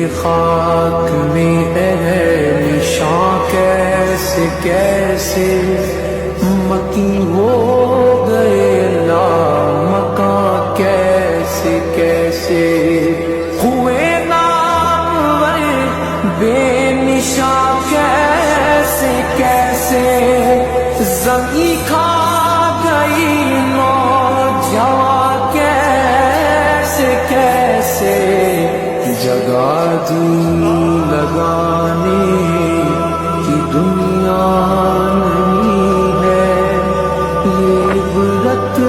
खाक में अहली शां कैसे कैसे मकी हो गए अल्लाह मकां कैसे कैसे हुए नामवर बेनिशा कैसे कैसे जमी खा गई नौजवां कैसे कैसे जगा दी लगाने की दुनिया नहीं है ये इबरत